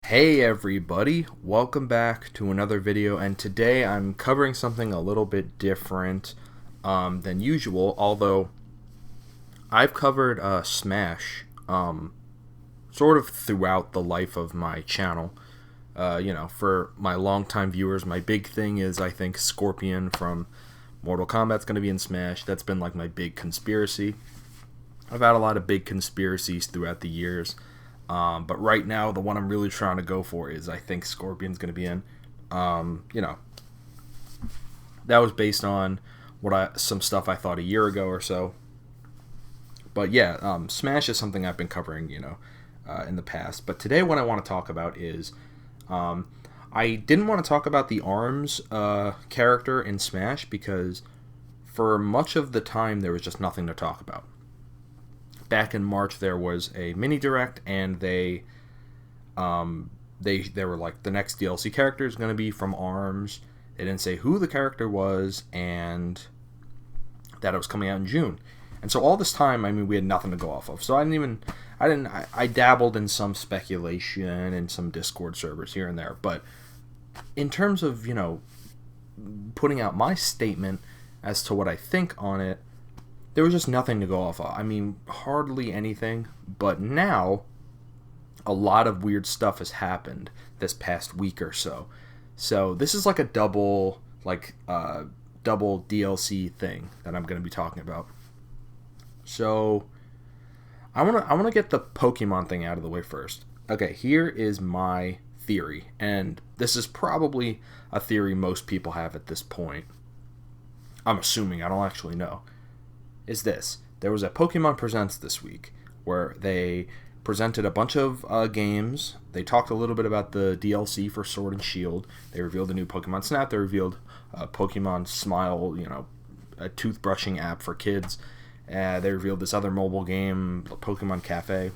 Hey everybody, welcome back to another video, and today I'm covering something a little bit different than usual, although I've covered Smash sort of throughout the life of my channel. For my longtime viewers, my big thing is I think Scorpion from Mortal Kombat's going to be in Smash. That's been like my big conspiracy. I've had a lot of big conspiracies throughout the years. But right now, the one I'm really trying to go for is I think Scorpion's going to be in. That was based on some stuff I thought a year ago or so. But yeah, Smash is something I've been covering, in the past. But today, what I want to talk about is I didn't want to talk about the ARMS character in Smash because for much of the time there was just nothing to talk about. Back in March, there was a mini direct, and they were like, the next DLC character is going to be from ARMS. They didn't say who the character was, and that it was coming out in June. And so all this time, we had nothing to go off of. So I dabbled in some speculation and some Discord servers here and there. But in terms of, putting out my statement as to what I think on it, there was just nothing to go off of. Hardly anything. But now, a lot of weird stuff has happened this past week or so. So this is like a double DLC thing that I'm going to be talking about. So I want to get the Pokemon thing out of the way first. Okay, here is my theory, and this is probably a theory most people have at this point. I'm assuming, I don't actually know. Is this. There was a Pokemon Presents this week where they presented a bunch of games. They talked a little bit about the DLC for Sword and Shield. They revealed a new Pokemon Snap. They revealed Pokemon Smile, a toothbrushing app for kids. They revealed this other mobile game, Pokemon Cafe.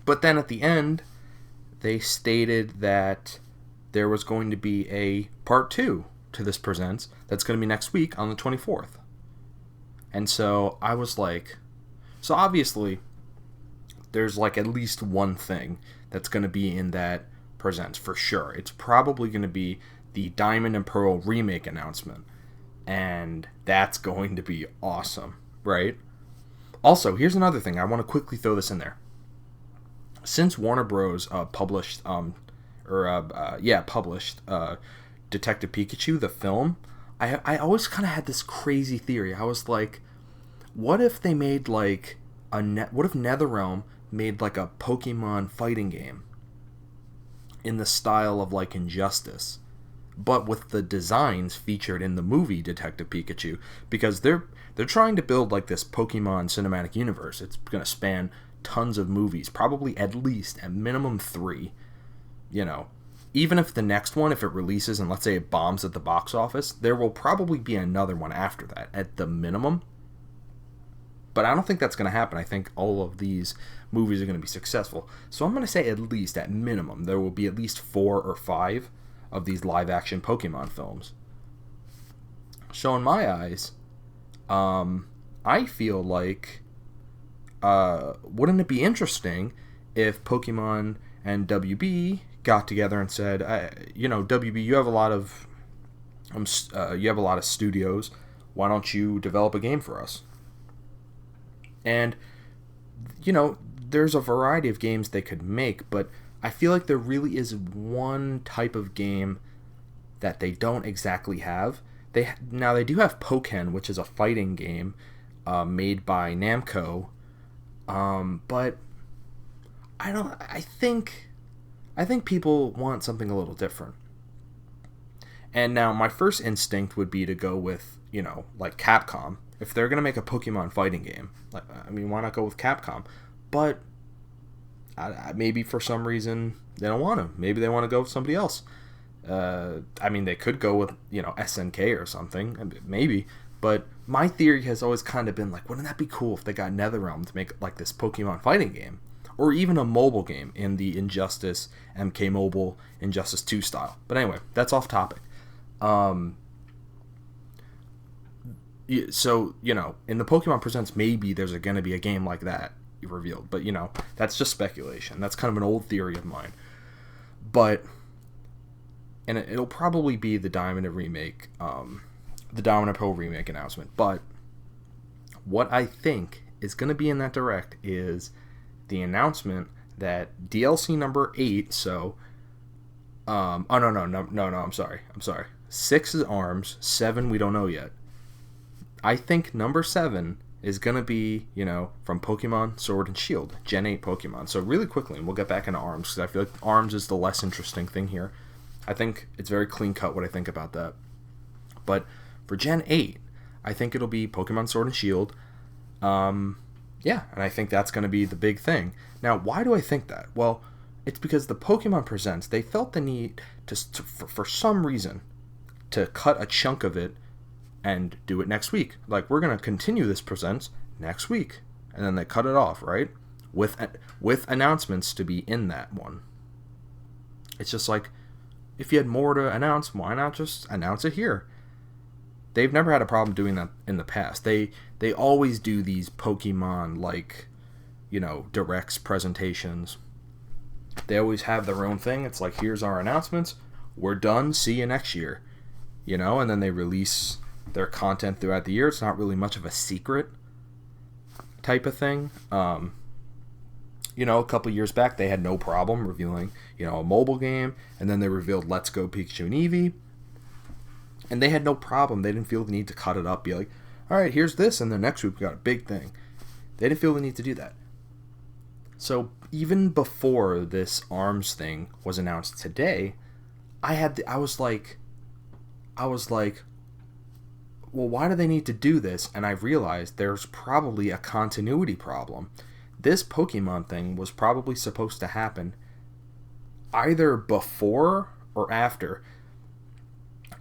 But then at the end, they stated that there was going to be a part 2 to this Presents that's going to be next week on the 24th. And so I was like, so obviously there's like at least one thing that's going to be in that Presents for sure. It's probably going to be the Diamond and Pearl remake announcement. And that's going to be awesome, right? Also, here's another thing. I want to quickly throw this in there. Since Warner Bros. Published Detective Pikachu, the film, I always kind of had this crazy theory. I was like, what if they made what if NetherRealm made like a Pokemon fighting game in the style of like Injustice, but with the designs featured in the movie Detective Pikachu, because they're trying to build like this Pokemon cinematic universe. It's going to span tons of movies, probably at least at minimum 3, Even if the next one, if it releases and let's say it bombs at the box office, there will probably be another one after that at the minimum. But I don't think that's going to happen. I think all of these movies are going to be successful. So I'm going to say at least, at minimum, there will be at least 4 or 5 of these live-action Pokemon films. So in my eyes, I feel like, wouldn't it be interesting if Pokemon and WB got together and said, WB, you have a lot of studios. Why don't you develop a game for us? And there's a variety of games they could make, but I feel like there really is one type of game that they don't exactly have. They do have Pokken, which is a fighting game made by Namco, but I think people want something a little different. And now my first instinct would be to go with, like Capcom. If they're going to make a Pokemon fighting game, why not go with Capcom? But maybe for some reason they don't want to. Maybe they want to go with somebody else. They could go with, SNK or something, maybe. But my theory has always kind of been like, wouldn't that be cool if they got NetherRealm to make like this Pokemon fighting game? Or even a mobile game in the Injustice, MK Mobile, Injustice 2 style. But anyway, that's off topic. So, in the Pokemon Presents, maybe there's going to be a game like that revealed. But, that's just speculation. That's kind of an old theory of mine. But, and it'll probably be the Diamond remake, the Diamond Pearl remake announcement. But what I think is going to be in that direct is the announcement that DLC number 8, so oh no, I'm sorry. 6 is ARMS, 7 we don't know yet. I think number 7 is going to be, from Pokemon Sword and Shield, Gen 8 Pokemon. So really quickly, and we'll get back into ARMS, because I feel like ARMS is the less interesting thing here. I think it's very clean cut what I think about that. But for Gen 8, I think it'll be Pokemon Sword and Shield. Yeah, and I think that's going to be the big thing. Now, why do I think that? Well, it's because the Pokemon Presents, they felt the need for some reason, to cut a chunk of it and do it next week. Like, we're going to continue this Presents next week. And then they cut it off, right? With announcements to be in that one. It's just like, if you had more to announce, why not just announce it here? They've never had a problem doing that in the past. They always do these Pokemon, like, directs, presentations. They always have their own thing. It's like, here's our announcements. We're done. See you next year. And then they release their content throughout the year. It's not really much of a secret type of thing. A couple years back, they had no problem revealing, a mobile game. And then they revealed Let's Go Pikachu and Eevee. And they had no problem. They didn't feel the need to cut it up. Be like, all right, here's this. And then next week we got a big thing. They didn't feel the need to do that. So even before this ARMS thing was announced today, I was like, well, why do they need to do this? And I realized there's probably a continuity problem. This Pokemon thing was probably supposed to happen either before or after.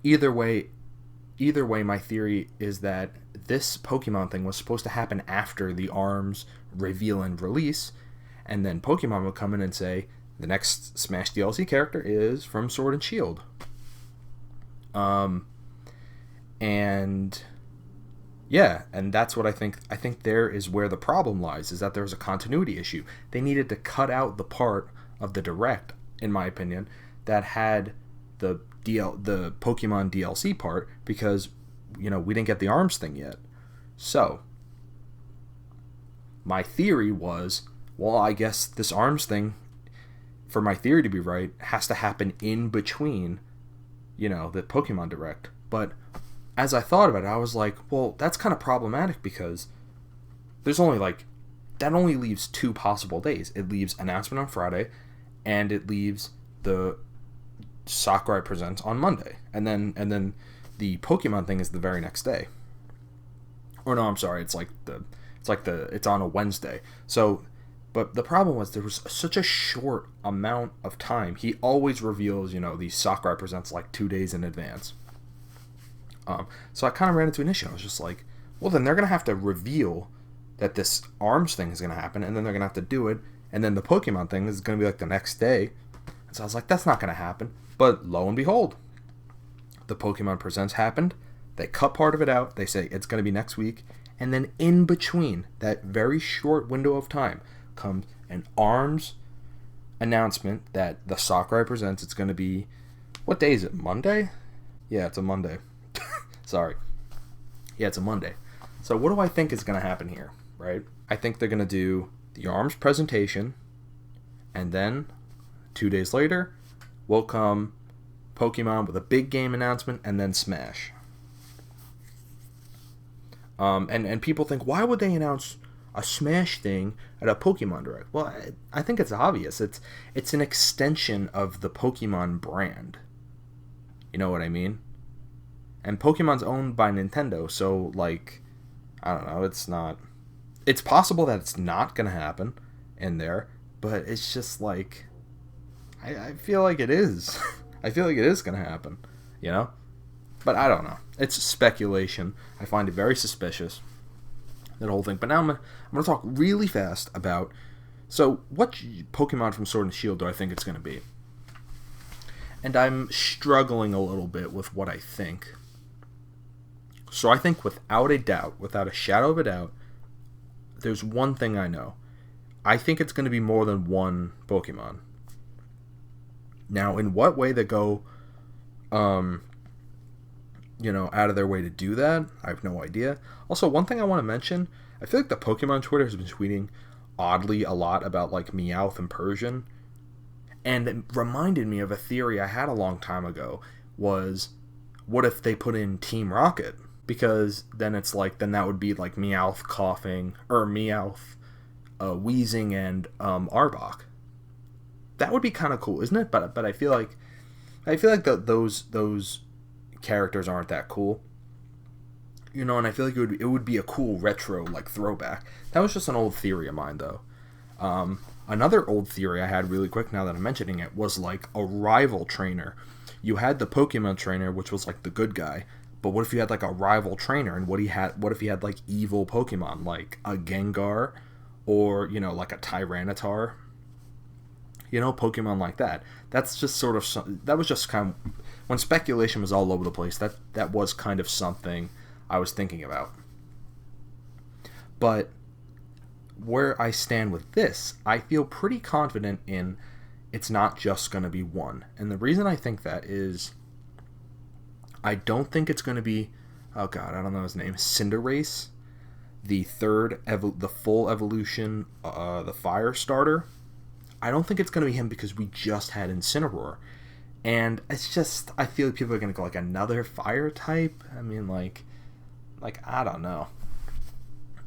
Either way, my theory is that this Pokemon thing was supposed to happen after the ARMS reveal and release, and then Pokemon would come in and say, the next Smash DLC character is from Sword and Shield. And yeah, and that's what I think. I think there is where the problem lies, is that there's a continuity issue. They needed to cut out the part of the Direct, in my opinion, that had the Pokemon DLC part, because we didn't get the ARMS thing yet. So my theory was, well, I guess this ARMS thing, for my theory to be right, has to happen in between the Pokemon Direct. But as I thought about it, I was like, well, that's kind of problematic, because there's only that only leaves 2 possible days. It leaves announcement on Friday, and it leaves the Sakurai Presents on Monday, and then the Pokemon thing is the very next day. Or no, I'm sorry, it's on a Wednesday. So, but the problem was there was such a short amount of time. He always reveals, these Sakurai Presents 2 days in advance. So I kind of ran into an issue. I was just like, well, then they're gonna have to reveal that this ARMS thing is gonna happen, and then they're gonna have to do it, and then the Pokemon thing is gonna be the next day. And so I was like, that's not gonna happen. But lo and behold, the Pokemon Presents happened. They cut part of it out. They say it's going to be next week. And then in between that very short window of time comes an ARMS announcement that the Sakurai Presents, it's going to be, what day is it? Monday? Yeah, it's a Monday. Sorry. Yeah, it's a Monday. So what do I think is going to happen here, right? I think they're going to do the ARMS presentation, and then 2 days later will come Pokemon with a big game announcement, and then Smash. And people think, why would they announce a Smash thing at a Pokemon Direct? Well, I think it's obvious. It's an extension of the Pokemon brand. You know what I mean? And Pokemon's owned by Nintendo, so I don't know. It's possible that it's not gonna happen in there, but it's just I feel like it is. I feel like it is going to happen, But I don't know. It's speculation. I find it very suspicious, that whole thing. But now I'm going to talk really fast about, so what Pokemon from Sword and Shield do I think it's going to be? And I'm struggling a little bit with what I think. So I think without a shadow of a doubt, there's one thing I know. I think it's going to be more than one Pokemon. Now, in what way they go, out of their way to do that, I have no idea. Also, one thing I want to mention, I feel like the Pokemon Twitter has been tweeting oddly a lot about, like, Meowth and Persian. And it reminded me of a theory I had a long time ago, was, what if they put in Team Rocket? Because then it's like, then that would be, like, Meowth coughing, or Meowth wheezing, and Arbok. That would be kind of cool, isn't it? But I feel like those characters aren't that cool, and I feel like it would be a cool retro, like, throwback. That was just an old theory of mine, though. Another old theory I had really quick, now that I'm mentioning it, was like a rival trainer. You had the Pokemon trainer, which was like the good guy, but what if you had like a rival trainer, and what if he had like evil Pokemon, like a Gengar, or like a Tyranitar, Pokemon like that. That's just sort of, that was just kind of, when speculation was all over the place, that was kind of something I was thinking about. But where I stand with this, I feel pretty confident in it's not just going to be one. And the reason I think that is, I don't think it's going to be, oh god, I don't know his name, Cinderace, the full evolution, the Fire Starter. I don't think it's going to be him, because we just had Incineroar. And it's just, I feel like people are going to go, like, another fire type? I mean, like, I don't know.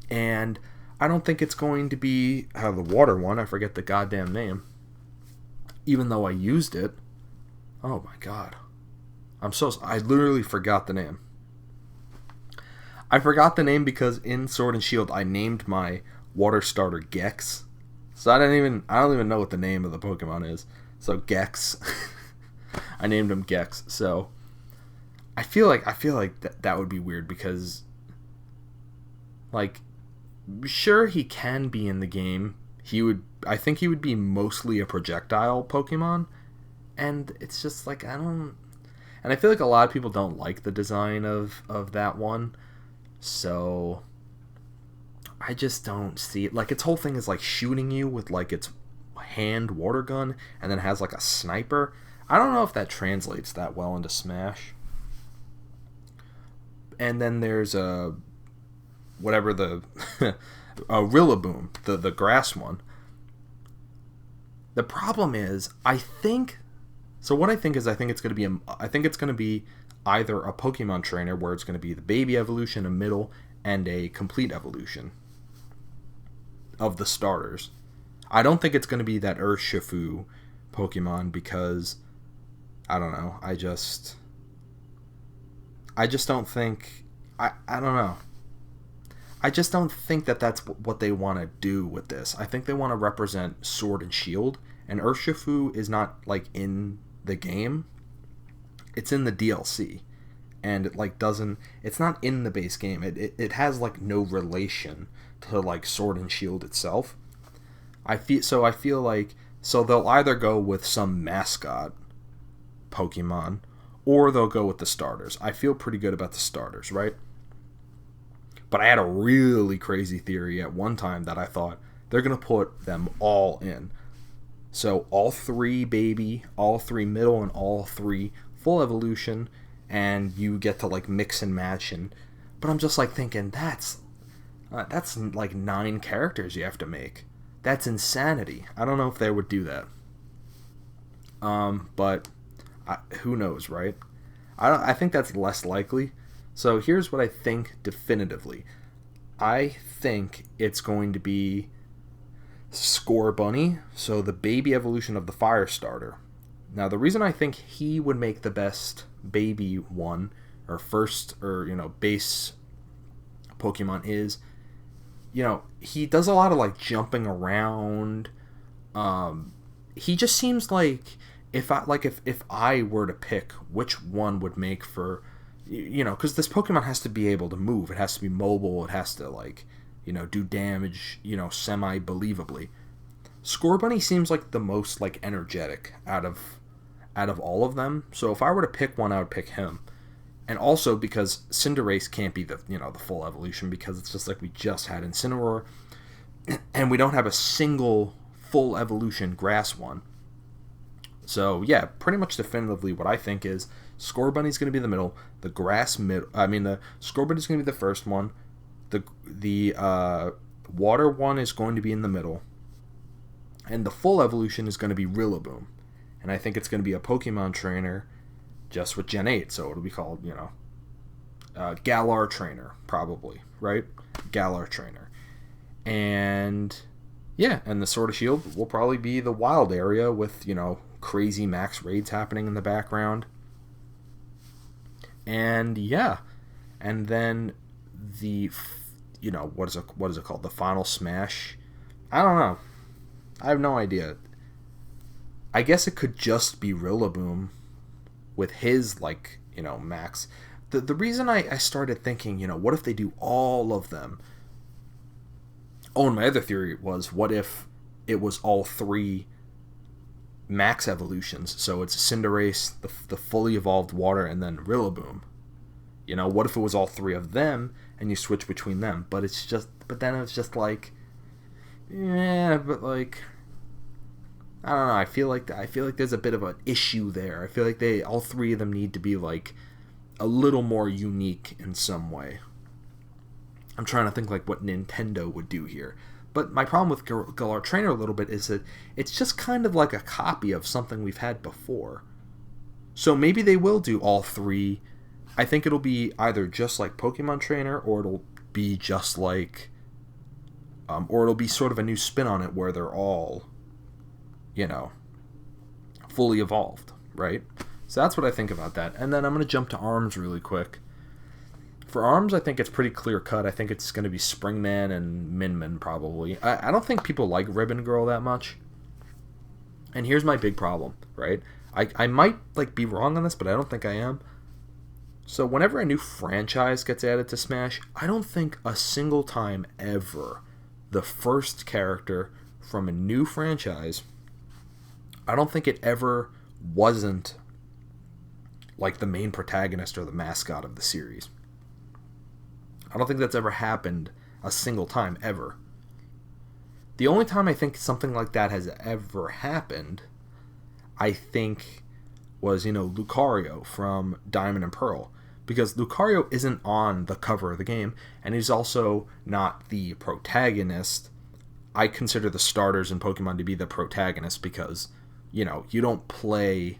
And I don't think it's going to be the water one. I forget the goddamn name. Even though I used it. Oh my god. I literally forgot the name. I forgot the name because in Sword and Shield I named my water starter Gex. So I don't even know what the name of the Pokemon is. So Gex. I named him Gex. So I feel like that would be weird, because, like, sure, he can be in the game. I think he would be mostly a projectile Pokemon, and it's just like, and I feel like a lot of people don't like the design of that one, so I just don't see it. Like, its whole thing is like shooting you with like its hand water gun, and then has like a sniper. I don't know if that translates that well into Smash. And then there's a Rillaboom, the grass one. The problem is, I think it's going to be either a Pokemon trainer, where it's going to be the baby evolution, a middle, and a complete evolution of the starters. I don't think it's going to be that Urshifu Pokemon, because I don't know. I just don't think, I don't know. I just don't think that that's what they want to do with this. I think they want to represent Sword and Shield, and Urshifu is not, like, in the game. It's in the DLC, and it, like, it's not in the base game. It has, like, no relation to, like, Sword and Shield itself. I feel like they'll either go with some mascot Pokemon, or they'll go with the starters. I feel pretty good about the starters, right? But I had a really crazy theory at one time that I thought they're going to put them all in. So all 3 baby, all 3 middle, and all 3 full evolution, and you get to, like, mix and match. But I'm just, like, thinking, that's like 9 characters you have to make. That's insanity. I don't know if they would do that. But who knows, right? I think that's less likely. So here's what I think definitively. I think it's going to be Scorbunny, so the baby evolution of the Fire Starter. Now, the reason I think he would make the best baby one, or first, or, base Pokemon is, he does a lot of, like, jumping around. He just seems like, if I were to pick which one would make for, because this Pokemon has to be able to move. It has to be mobile. It has to, like, do damage, semi-believably. Scorbunny seems like the most, like, energetic out of all of them. So if I were to pick one, I would pick him. And also because Cinderace can't be the full evolution, because it's just like we just had Incineroar, and we don't have a single full evolution grass one. So yeah, pretty much definitively what I think is Scorbunny's going to be in the middle. The Scorbunny's going to be the first one. The water one is going to be in the middle. And the full evolution is going to be Rillaboom. And I think it's going to be a Pokemon trainer just with Gen 8. So it'll be called, Galar Trainer, probably, right? Galar Trainer. And yeah, and the Sword of Shield will probably be the wild area with, crazy max raids happening in the background. And yeah, and then the, what is it called? The Final Smash? I don't know. I have no idea. I guess it could just be Rillaboom with his, max. The reason I started thinking, what if they do all of them? Oh, and my other theory was, what if it was all 3 max evolutions? So it's Cinderace, the fully evolved water, and then Rillaboom. What if it was all 3 of them and you switch between them? But then it's just like, yeah, but I don't know. I feel like there's a bit of an issue there. I feel like all 3 of them need to be a little more unique in some way. I'm trying to think what Nintendo would do here. But my problem with Galar Trainer a little bit is that it's just kind of like a copy of something we've had before. So maybe they will do all 3. I think it'll be either just like Pokemon Trainer, or it'll be just like, or it'll be sort of a new spin on it where they're all, fully evolved, right? So that's what I think about that. And then I'm going to jump to ARMS really quick. For ARMS, I think it's pretty clear cut. I think it's going to be Springman and Minmin, probably. I don't think people like Ribbon Girl that much. And here's my big problem, right? I might be wrong on this, but I don't think I am. So whenever a new franchise gets added to Smash, I don't think a single time ever the first character from a new franchise, I don't think it ever wasn't the main protagonist or the mascot of the series. I don't think that's ever happened a single time, ever. The only time I think something like that has ever happened, I think, was, Lucario from Diamond and Pearl. Because Lucario isn't on the cover of the game, and he's also not the protagonist. I consider the starters in Pokemon to be the protagonist because, you don't play...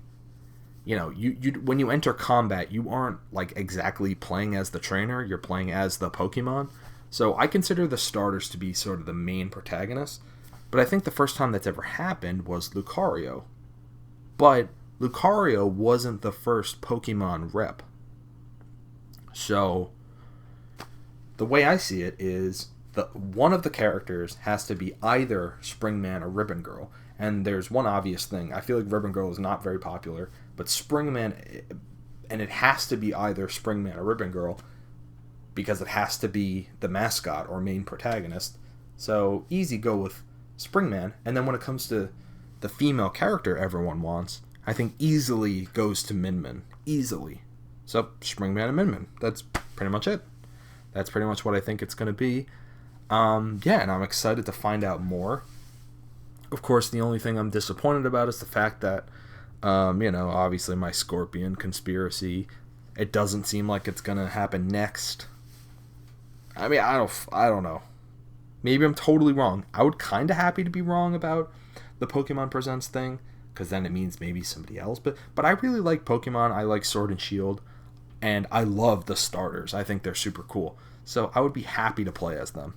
when you enter combat, you aren't exactly playing as the trainer, you're playing as the Pokemon. So I consider the starters to be sort of the main protagonist. But I think the first time that's ever happened was Lucario. But Lucario wasn't the first Pokemon rep. So the way I see it is one of the characters has to be either Springman or Ribbon Girl. And there's one obvious thing. I feel like Ribbon Girl is not very popular, but Springman, and it has to be either Springman or Ribbon Girl because it has to be the mascot or main protagonist. So easy, go with Springman. And then when it comes to the female character everyone wants, I think easily goes to Minmin. Easily. So Springman and Minmin. That's pretty much it. That's pretty much what I think it's going to be. Yeah, and I'm excited to find out more. Of course, the only thing I'm disappointed about is the fact that, obviously my Scorpion conspiracy, it doesn't seem like it's going to happen next. I mean, I don't know. Maybe I'm totally wrong. I would kind of happy to be wrong about the Pokemon Presents thing, because then it means maybe somebody else. But I really like Pokemon. I like Sword and Shield, and I love the starters. I think they're super cool. So I would be happy to play as them.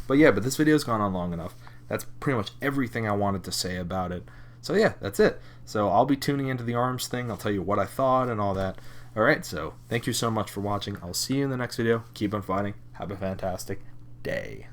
But yeah, this video's gone on long enough. That's pretty much everything I wanted to say about it. So yeah, that's it. So I'll be tuning into the ARMS thing. I'll tell you what I thought and all that. Alright, so thank you so much for watching. I'll see you in the next video. Keep on fighting. Have a fantastic day.